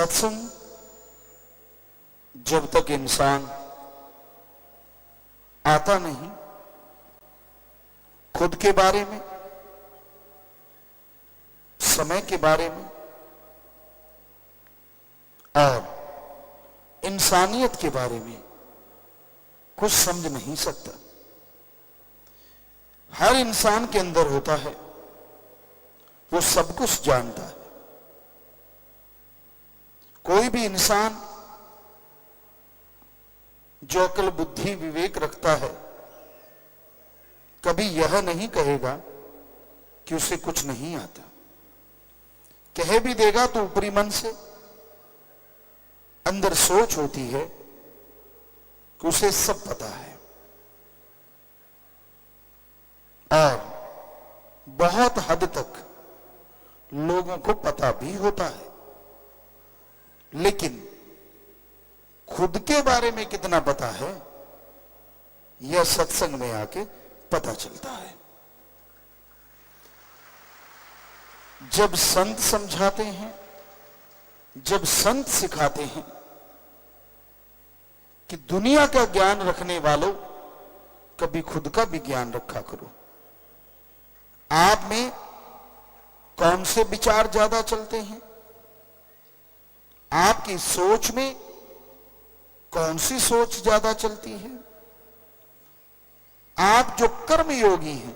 सत्संग जब तक इंसान आता नहीं खुद के बारे में, समय के बारे में और इंसानियत के बारे में कुछ समझ नहीं सकता। हर इंसान के अंदर होता है, वो सब कुछ जानता है। कोई भी इंसान जो अकल बुद्धि विवेक रखता है कभी यह नहीं कहेगा कि उसे कुछ नहीं आता। कह भी देगा तो ऊपरी मन से, अंदर सोच होती है कि उसे सब पता है। और बहुत हद तक लोगों को पता भी होता है, लेकिन खुद के बारे में कितना पता है यह सत्संग में आके पता चलता है। जब संत समझाते हैं, जब संत सिखाते हैं कि दुनिया का ज्ञान रखने वालों कभी खुद का भी ज्ञान रखा करो। आप में कौन से विचार ज्यादा चलते हैं, आपकी सोच में कौन सी सोच ज्यादा चलती है, आप जो कर्म योगी हैं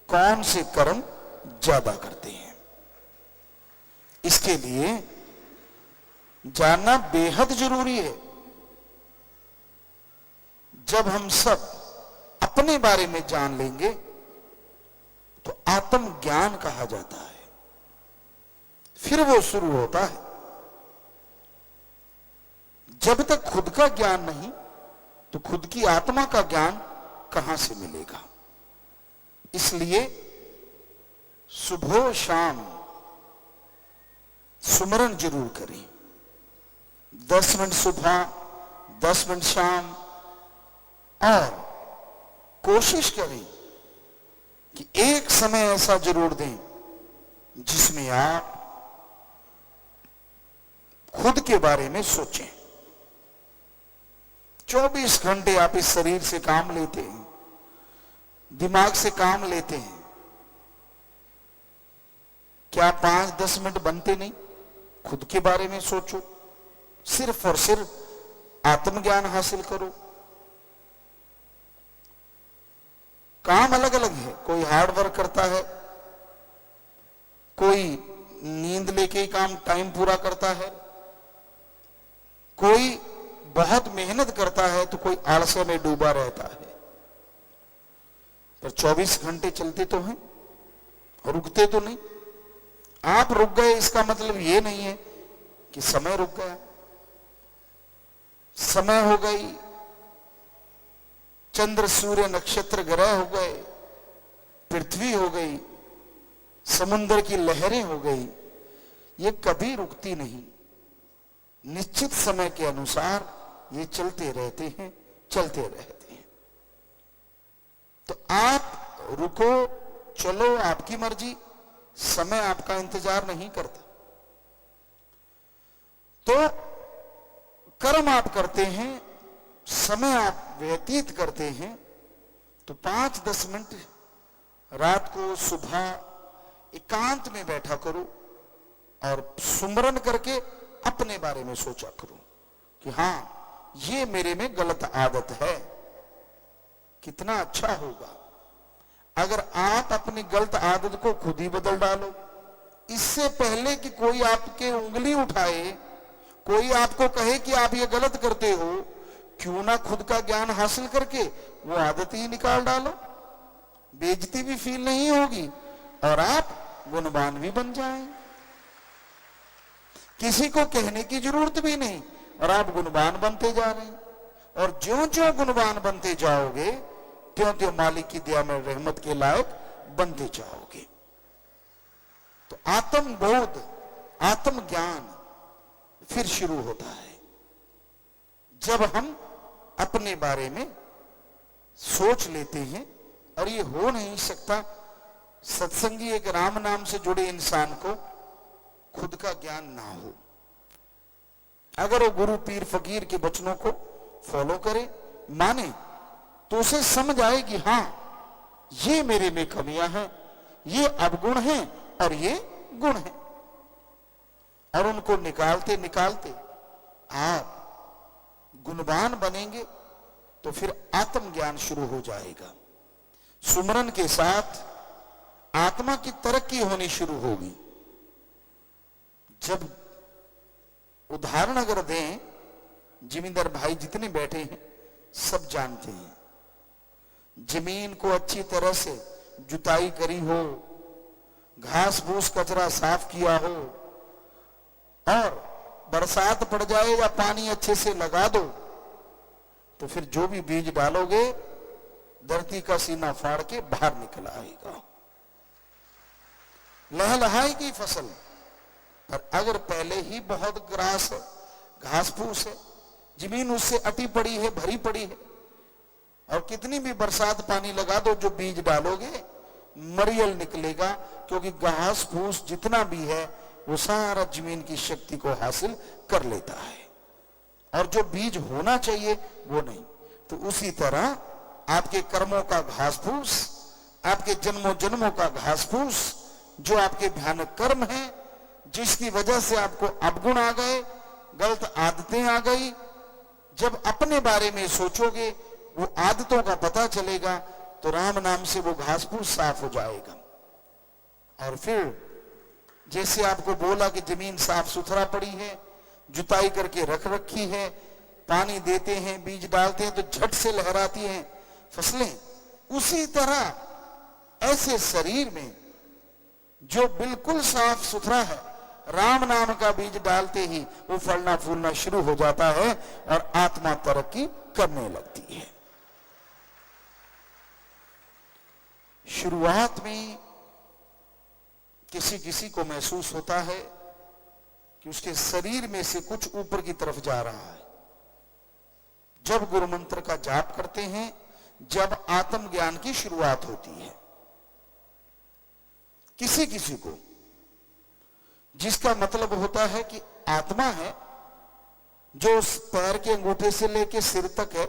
कौन से कर्म ज्यादा करते हैं, इसके लिए जानना बेहद जरूरी है। जब हम सब अपने बारे में जान लेंगे तो आत्म ज्ञान कहा जाता है, फिर वो शुरू होता है। जब तक खुद का ज्ञान नहीं तो खुद की आत्मा का ज्ञान कहां से मिलेगा। इसलिए सुबह शाम सुमरन जरूर करें। 10 मिनट सुबह, 10 मिनट शाम, और कोशिश करें कि एक समय ऐसा जरूर दें जिसमें आप खुद के बारे में सोचें। 24 घंटे आप इस शरीर से काम लेते हैं, दिमाग से काम लेते हैं, क्या 5-10 मिनट बनते नहीं? खुद के बारे में सोचो, सिर्फ और सिर्फ आत्मज्ञान हासिल करो। काम अलग अलग है, कोई हार्ड वर्क करता है, कोई नींद लेके ही काम टाइम पूरा करता है, कोई बहुत मेहनत करता है तो कोई आलस्य में डूबा रहता है। पर 24 घंटे चलते तो हैं, रुकते तो नहीं। आप रुक गए इसका मतलब ये नहीं है कि समय रुक गया। समय हो गई, चंद्र सूर्य नक्षत्र ग्रह हो गए, पृथ्वी हो गई, समुद्र की लहरें हो गई, ये कभी रुकती नहीं। निश्चित समय के अनुसार ये चलते रहते हैं, चलते रहते हैं। तो आप रुको, चलो, आपकी मर्जी, समय आपका इंतजार नहीं करता। तो कर्म आप करते हैं, समय आप व्यतीत करते हैं, तो 5-10 मिनट रात को, सुबह एकांत में बैठा करो और सुमरन करके अपने बारे में सोचा करो कि हां, ये मेरे में गलत आदत है। कितना अच्छा होगा अगर आप अपनी गलत आदत को खुद ही बदल डालो। इससे पहले कि कोई आपके उंगली उठाए, कोई आपको कहे कि आप ये गलत करते हो, क्यों ना खुद का ज्ञान हासिल करके वो आदत ही निकाल डालो। बेइज्जती भी फील नहीं होगी और आप गुणवान भी बन जाएं। किसी को कहने की जरूरत भी नहीं और आप गुणवान बनते जा रहे हैं। और ज्यों ज्यों गुणवान बनते जाओगे त्यों त्यों मालिक की दया में रहमत के लायक बनते जाओगे। तो आत्मबोध, आत्मज्ञान फिर शुरू होता है जब हम अपने बारे में सोच लेते हैं। और ये हो नहीं सकता सत्संगी एक राम नाम से जुड़े इंसान को खुद का ज्ञान ना हो। अगर वो गुरु पीर फकीर के वचनों को फॉलो करे, माने, तो उसे समझ आए कि हाँ, ये मेरे में कमियां हैं, ये अवगुण हैं और ये गुण हैं। और उनको निकालते निकालते आप गुणवान बनेंगे तो फिर आत्मज्ञान शुरू हो जाएगा। सुमरन के साथ आत्मा की तरक्की होनी शुरू होगी। जब उदाहरण अगर दें, जमींदार भाई जितने बैठे हैं सब जानते हैं, जमीन को अच्छी तरह से जुताई करी हो, घास फूस कचरा साफ किया हो, और बरसात पड़ जाए या पानी अच्छे से लगा दो, तो फिर जो भी बीज डालोगे धरती का सीना फाड़ के बाहर निकल आएगा, लहलहाएगी फसल। पर अगर पहले ही बहुत ग्रास है, घास फूस है, जमीन उससे अटी पड़ी है, भरी पड़ी है, और कितनी भी बरसात पानी लगा दो, जो बीज डालोगे मरियल निकलेगा, क्योंकि घास फूस जितना भी है वो सारा जमीन की शक्ति को हासिल कर लेता है, और जो बीज होना चाहिए वो नहीं। तो उसी तरह आपके कर्मों का घास फूस, आपके जन्मों जन्मों का घास फूस, जो आपके भयानक कर्म हैं, जिसकी वजह से आपको अवगुण आ गए, गलत आदतें आ गई, जब अपने बारे में सोचोगे, वो आदतों का पता चलेगा, तो राम नाम से वो घास फूस साफ हो जाएगा। और फिर जैसे आपको बोला कि जमीन साफ सुथरा पड़ी है, जुताई करके रख रखी है, पानी देते हैं, बीज डालते हैं, तो झट से लहराती हैं फसलें, उसी तरह ऐसे शरीर में जो बिल्कुल साफ सुथरा है, राम नाम का बीज डालते ही वो फलना फूलना शुरू हो जाता है और आत्मा तरक्की करने लगती है। शुरुआत में किसी किसी को महसूस होता है कि उसके शरीर में से कुछ ऊपर की तरफ जा रहा है। जब गुरु मंत्र का जाप करते हैं, जब आत्मज्ञान की शुरुआत होती है, किसी किसी को, जिसका मतलब होता है कि आत्मा है जो उस पैर के अंगूठे से लेके सिर तक है,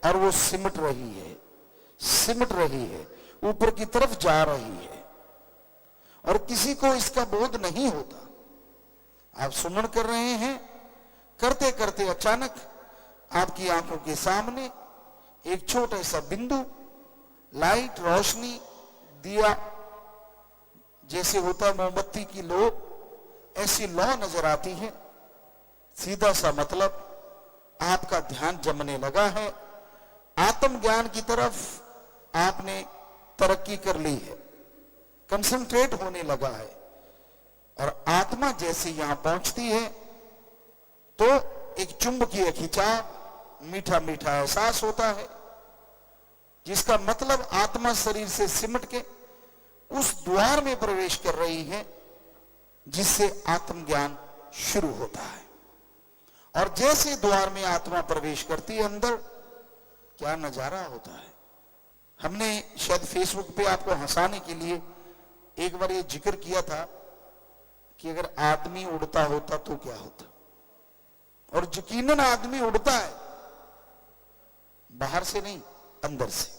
और वो सिमट रही है, ऊपर की तरफ जा रही है, और किसी को इसका बोध नहीं होता। आप सुमन कर रहे हैं, करते करते अचानक आपकी आंखों के सामने एक छोटा सा बिंदु, लाइट, रोशनी, दिया जैसे होता है मोमबत्ती की लो, ऐसी लौ नजर आती है। सीधा सा मतलब आपका ध्यान जमने लगा है, आत्मज्ञान की तरफ आपने तरक्की कर ली है, कंसंट्रेट होने लगा है। और आत्मा जैसे यहां पहुंचती है तो एक चुंबकीय खिंचाव, मीठा मीठा एहसास होता है, जिसका मतलब आत्मा शरीर से सिमट के उस द्वार में प्रवेश कर रही है जिससे आत्मज्ञान शुरू होता है। और जैसे द्वार में आत्मा प्रवेश करती है अंदर, क्या नजारा होता है। हमने शायद फेसबुक पे आपको हंसाने के लिए एक बार ये जिक्र किया था कि अगर आदमी उड़ता होता तो क्या होता, और यकीनन आदमी उड़ता है, बाहर से नहीं, अंदर से।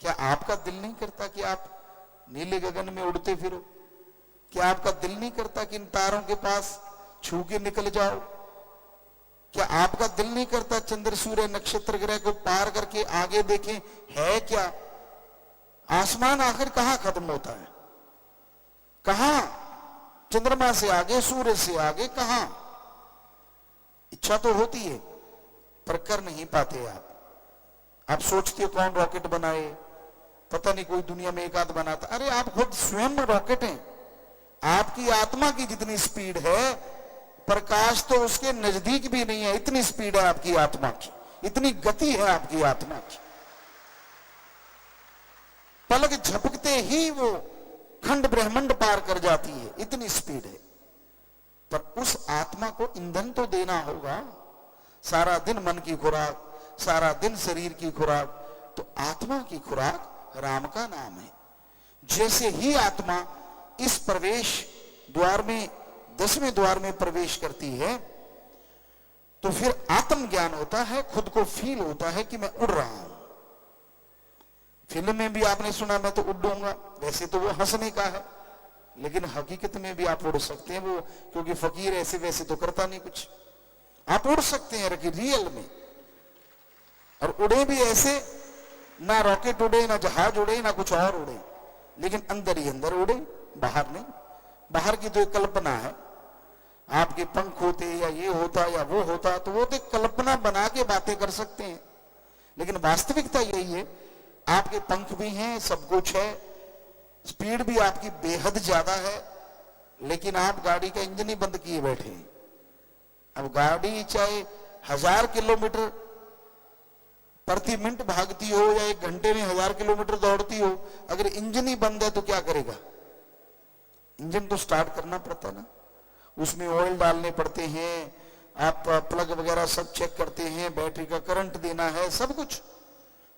क्या आपका दिल नहीं करता कि आप नीले गगन में उड़ते फिरो? क्या आपका दिल नहीं करता कि इन तारों के पास छू के निकल जाओ? क्या आपका दिल नहीं करता चंद्र सूर्य नक्षत्र ग्रह को पार करके आगे देखें है क्या? आसमान आखिर कहां खत्म होता है? कहां? चंद्रमा से आगे, सूर्य से आगे, कहां? इच्छा तो होती है पर कर नहीं पाते आप सोचते हो कौन रॉकेट बनाए, पता नहीं कोई दुनिया में एक आध बनाता। अरे आप खुद स्वयं रॉकेट हैं। आपकी आत्मा की जितनी स्पीड है, प्रकाश तो उसके नजदीक भी नहीं है, इतनी स्पीड है आपकी आत्मा की, इतनी गति है आपकी आत्मा की। पलक झपकते ही वो खंड ब्रह्मांड पार कर जाती है, इतनी स्पीड है। पर उस आत्मा को ईंधन तो देना होगा। सारा दिन मन की खुराक, सारा दिन शरीर की खुराक, तो आत्मा की खुराक राम का नाम है। जैसे ही आत्मा इस प्रवेश द्वार में, 10वें द्वार में प्रवेश करती है, तो फिर आत्मज्ञान होता है, खुद को फील होता है कि मैं उड़ रहा हूं। फिल्म में भी आपने सुना मैं तो उड़ूंगा, वैसे तो वो हंसने का है, लेकिन हकीकत में भी आप उड़ सकते हैं वो, क्योंकि फकीर ऐसे वैसे तो करता नहीं कुछ, आप उड़ सकते हैं रियल में। और उड़े भी ऐसे, ना रॉकेट उड़े, ना जहाज उड़े, ना कुछ और उड़े, लेकिन अंदर ही अंदर उड़े, बाहर नहीं। बाहर की तो एक कल्पना है, आपके पंख होते या ये होता या वो होता, तो वो तो कल्पना बना के बातें कर सकते हैं, लेकिन वास्तविकता यही है, आपके पंख भी हैं, सब कुछ है, स्पीड भी आपकी बेहद ज्यादा है, लेकिन आप गाड़ी का इंजन ही बंद किए बैठे हैं। अब गाड़ी चाहे 1000 किलोमीटर प्रति मिनट भागती हो या 1 घंटे में 1000 किलोमीटर दौड़ती हो, अगर इंजन ही बंद है तो क्या करेगा? इंजन तो स्टार्ट करना पड़ता ना, उसमें ऑयल डालने पड़ते हैं, आप प्लग वगैरह सब चेक करते हैं, बैटरी का करंट देना है, सब कुछ।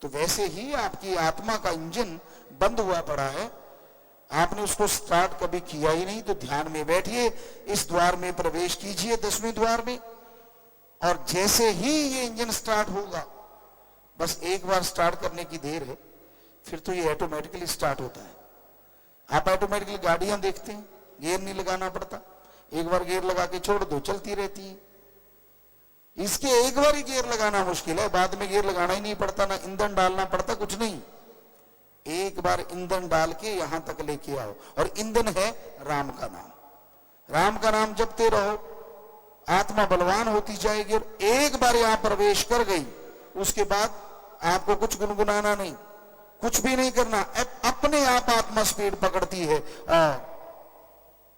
तो वैसे ही आपकी आत्मा का इंजन बंद हुआ पड़ा है, आपने उसको स्टार्ट कभी किया ही नहीं। तो ध्यान में बैठिए, इस द्वार में प्रवेश कीजिए, 10वें द्वार में, और जैसे ही ये इंजन स्टार्ट होगा, बस एक बार स्टार्ट करने की देर है, फिर तो ये ऑटोमेटिकली स्टार्ट होता है। आप ऑटोमेटिकली गाड़ियां देखते हैं, गियर नहीं लगाना पड़ता, एक बार गियर लगा के छोड़ दो, चलती रहती है। इसके एक बार ही गियर लगाना मुश्किल है, बाद में गियर लगाना ही नहीं पड़ता, ना ईंधन डालना पड़ता, कुछ नहीं। एक बार ईंधन डाल के यहां तक लेके आओ, और ईंधन है राम का नाम। राम का नाम जपते रहो, आत्मा बलवान होती जाएगी, और एक बार यहां प्रवेश कर गई, उसके बाद आपको कुछ गुनगुनाना नहीं, कुछ भी नहीं करना, अपने आप आत्मा स्पीड पकड़ती है। और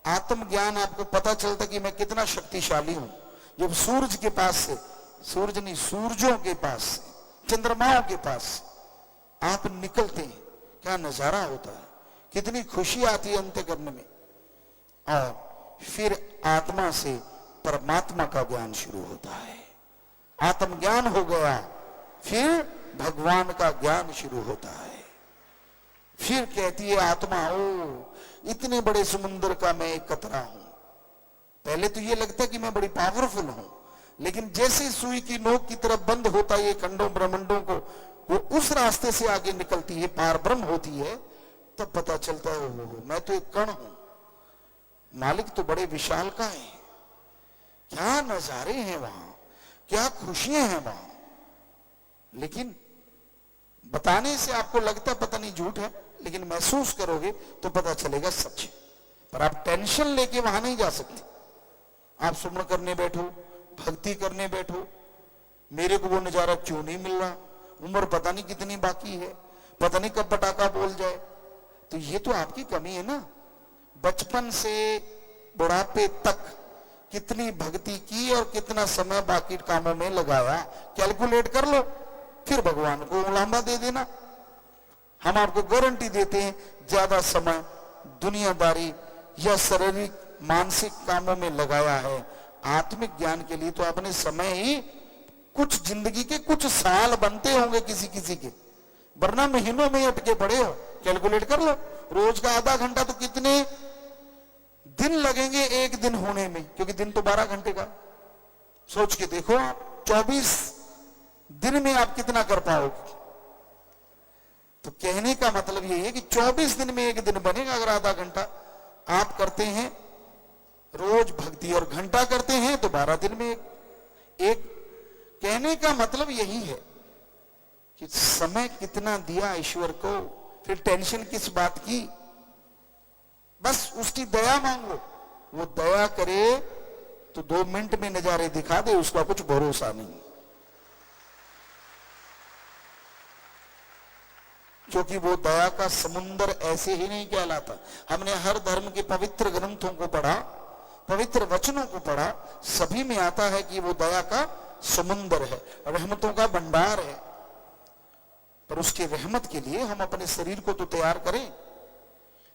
आत्मज्ञान आपको पता चलता कि मैं कितना शक्तिशाली हूं। जब सूरज के पास से, सूरज नहीं, सूरजों के पास से, चंद्रमाओं के पास आप निकलते हैं, क्या नजारा होता है, कितनी खुशी आती है अंतःकरण में। और फिर आत्मा से परमात्मा का ज्ञान शुरू होता है। आत्मज्ञान हो गया, फिर भगवान का ज्ञान शुरू होता है। फिर कहती है आत्मा, ओ इतने बड़े समुद्र का मैं एक कतरा हूं। पहले तो ये लगता है कि मैं बड़ी पावरफुल हूं, लेकिन जैसे सुई की नोक की तरफ बंद होता है ये खंडों ब्रह्मांडों को, वो उस रास्ते से आगे निकलती है, पार ब्रह्म होती है, तब पता चलता है ओ मैं तो एक कण हूं, मालिक तो बड़े विशाल का है। क्या नजारे हैं वहां, क्या खुशियां हैं वहां। लेकिन बताने से आपको लगता पता नहीं झूठ है, लेकिन महसूस करोगे तो पता चलेगा सच है। पर आप टेंशन लेके वहां नहीं जा सकते। आप सुमन करने बैठो, भक्ति करने बैठो, मेरे को वो नजारा क्यों नहीं मिल रहा, उम्र पता नहीं कितनी बाकी है, पता नहीं कब पटाखा बोल जाए, तो ये तो आपकी कमी है ना। बचपन से बुढ़ापे तक कितनी भक्ति की और कितना समय बाकी कामों में लगाया, कैलकुलेट कर लो, फिर भगवान को उलांबा दे देना। हम आपको गारंटी देते हैं, ज्यादा समय दुनियादारी या शारीरिक मानसिक कामों में लगाया है, आत्मिक ज्ञान के लिए तो अपने समय ही कुछ जिंदगी के कुछ साल बनते होंगे किसी किसी के, वरना महीनों में अटके पड़े हो। कैलकुलेट कर लो, रोज का आधा घंटा तो कितने दिन लगेंगे एक दिन होने में, क्योंकि दिन तो 12 घंटे का। सोच के देखो आप 24 दिन में आप कितना कर पाओगे। तो कहने का मतलब यही है कि 24 दिन में एक दिन बनेगा। अगर आधा घंटा आप करते हैं रोज भक्ति और घंटा करते हैं तो 12 दिन में एक। कहने का मतलब यही है कि समय कितना दिया ईश्वर को, फिर टेंशन किस बात की। बस उसकी दया मांगो, वो दया करे तो 2 मिनट में नजारे दिखा दे, उसका कुछ भरोसा नहीं। क्योंकि वो दया का समुंदर ऐसे ही नहीं कहलाता। हमने हर धर्म के पवित्र ग्रंथों को पढ़ा, पवित्र वचनों को पढ़ा, सभी में आता है कि वो दया का समुंदर है, रहमतों का भंडार है। पर उसके रहमत के लिए हम अपने शरीर को तो तैयार करें।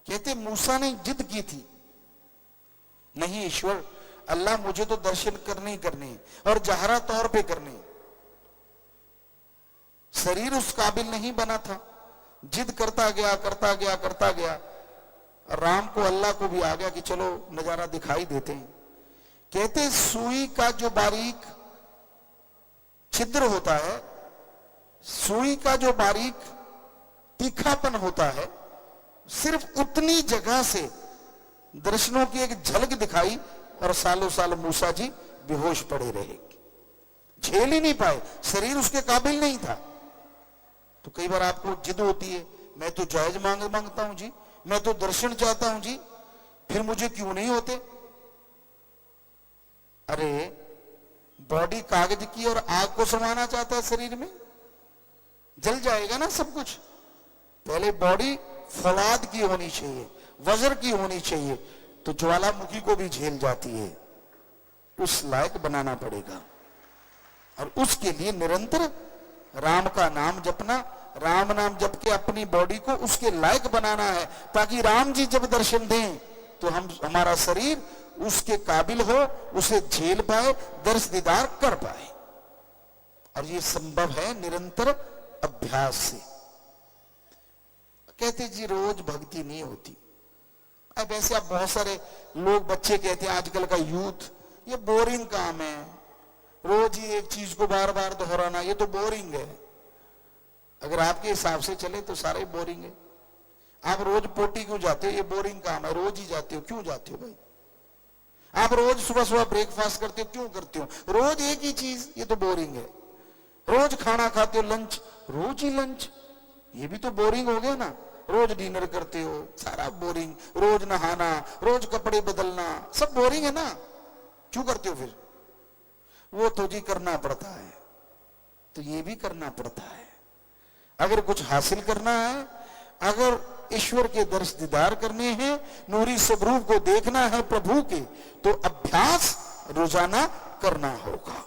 कहते मूसा ने जिद की थी, नहीं ईश्वर अल्लाह मुझे तो दर्शन करने ही करने और जहरा तौर पे करने। शरीर उस काबिल नहीं बना था, जिद करता गया करता गया करता गया। राम को अल्लाह को भी आ गया कि चलो नजारा दिखाई देते हैं। कहते सुई का जो बारीक छिद्र होता है, सुई का जो बारीक तीखापन होता है, सिर्फ उतनी जगह से दर्शनों की एक झलक दिखाई और सालों साल मूसा जी बेहोश पड़े रहे, झेल ही नहीं पाए, शरीर उसके काबिल नहीं था। तो कई बार आपको जिद होती है, मैं तो जायज मांगता हूं जी, मैं तो दर्शन चाहता हूं जी, फिर मुझे क्यों नहीं होते? अरे बॉडी कागज की और आग को समाना चाहता है शरीर में, जल जाएगा ना सब कुछ। पहले बॉडी फौलाद की होनी चाहिए, वज्र की होनी चाहिए, तो ज्वालामुखी को भी झेल जाती है, उस लायक बनाना पड़ेगा। और उसके लिए निरंतर राम का नाम जपना, राम नाम जप के अपनी बॉडी को उसके लायक बनाना है, ताकि राम जी जब दर्शन दें तो हमारा शरीर उसके काबिल हो, उसे झेल पाए, दर्श दीदार कर पाए। और ये संभव है निरंतर अभ्यास से। कहते जी रोज भक्ति नहीं होती। अब ऐसे आप बहुत सारे लोग, बच्चे कहते हैं आजकल का यूथ, ये बोरिंग काम है, रोज ही एक चीज को बार बार दोहराना, ये तो बोरिंग है। अगर आपके हिसाब से चले तो सारे बोरिंग है। आप रोज पोटी क्यों जाते हो? ये बोरिंग काम है, रोज ही जाते हो। क्यों जाते हो भाई? आप रोज सुबह सुबह ब्रेकफास्ट करते हो, क्यों करते हो? रोज एक ही चीज, ये तो बोरिंग है। रोज खाना खाते हो, लंच, रोज ही लंच, ये भी तो बोरिंग हो गया ना। रोज डिनर करते हो, सारा बोरिंग। रोज नहाना, रोज कपड़े बदलना, सब बोरिंग है ना। क्यों करते हो फिर? वो तो जी करना पड़ता है, तो ये भी करना पड़ता है। अगर कुछ हासिल करना है, अगर ईश्वर के दर्श दीदार करने हैं, नूरी स्वरूप को देखना है प्रभु के, तो अभ्यास रोजाना करना होगा,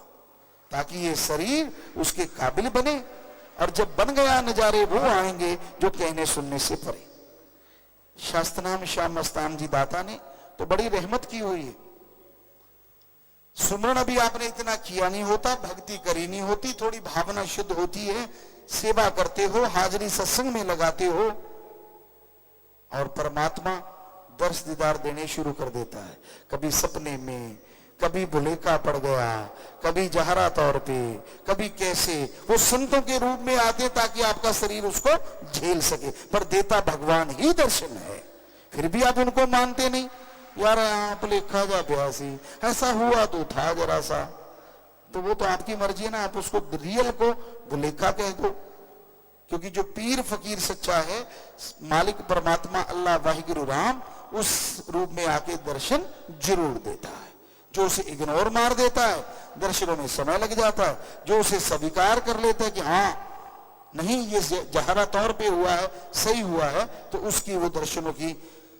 ताकि ये शरीर उसके काबिल बने। और जब बन गया, नजारे वो आएंगे जो कहने सुनने से परे। शास्त्र नाम श्याम मस्तान जी दाता ने तो बड़ी रहमत की हुई है। सुमरण अभी आपने इतना किया नहीं होता, भक्ति करी नहीं होती, थोड़ी भावना शुद्ध होती है, सेवा करते हो, हाजिरी सत्संग में लगाते हो, और परमात्मा दर्श दीदार देने शुरू कर देता है। कभी सपने में, कभी भुलेखा पड़ गया, कभी जहरा तौर पे, कभी कैसे। वो संतों के रूप में आते ताकि आपका शरीर उसको झेल सके, पर देता भगवान ही दर्शन है। फिर भी आप उनको मानते नहीं। यार आप लिखा जा प्यासी, ऐसा हुआ तो था जरा सा, तो वो तो आपकी मर्जी है ना। आप उसको रियल को भुलेखा कह दो, क्योंकि जो पीर फकीर सच्चा है, मालिक परमात्मा अल्लाह वाहिगुरु राम, उस रूप में आके दर्शन जरूर देता है। जो उसे इग्नोर मार देता है, दर्शनों में समय लग जाता है। जो उसे स्वीकार कर लेता है कि हाँ नहीं ये जहरा तौर पे हुआ है, सही हुआ है, तो उसकी वो दर्शनों की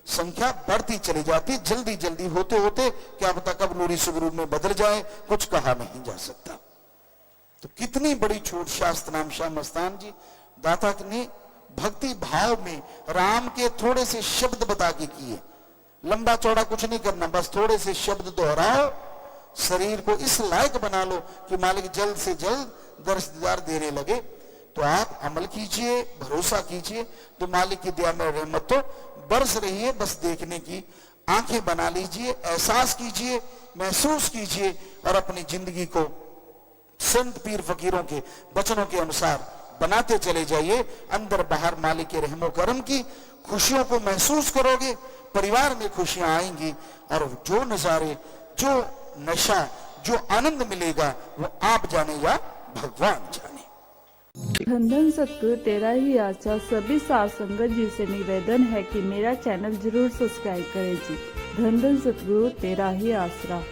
संख्या बढ़ती चली जाती। जल्दी जल्दी होते होते क्या पता कब नूरी स्वरूप में बदल जाए, कुछ कहा नहीं जा सकता। तो कितनी बड़ी छूट शास्त्र नाम श्याम मस्तान जी दाता ने भक्ति भाव में राम के थोड़े से शब्द बता के किए। लंबा चौड़ा कुछ नहीं करना, बस थोड़े से शब्द दोहराओ, शरीर को इस लायक बना लो कि मालिक जल्द से जल्द दर्श दीदार देने लगे। तो आप अमल कीजिए, भरोसा कीजिए, तो मालिक की दया में रहमत तो बरस रही है। बस देखने की आंखें बना लीजिए, एहसास कीजिए, महसूस कीजिए, और अपनी जिंदगी को संत पीर फकीरों के वचनों के अनुसार बनाते चले जाइए। अंदर बाहर मालिक के रहमो करम की खुशियों को महसूस करोगे, परिवार में खुशियां आएंगी, और जो नजारे, जो नशा, जो आनंद मिलेगा वो आप जाने या भगवान जाने। धन धन सतगुरु तेरा ही आशा। सभी साथ संगत जी से निवेदन है कि मेरा चैनल जरूर सब्सक्राइब करें जी। धन धन सतगुरु तेरा ही आसरा।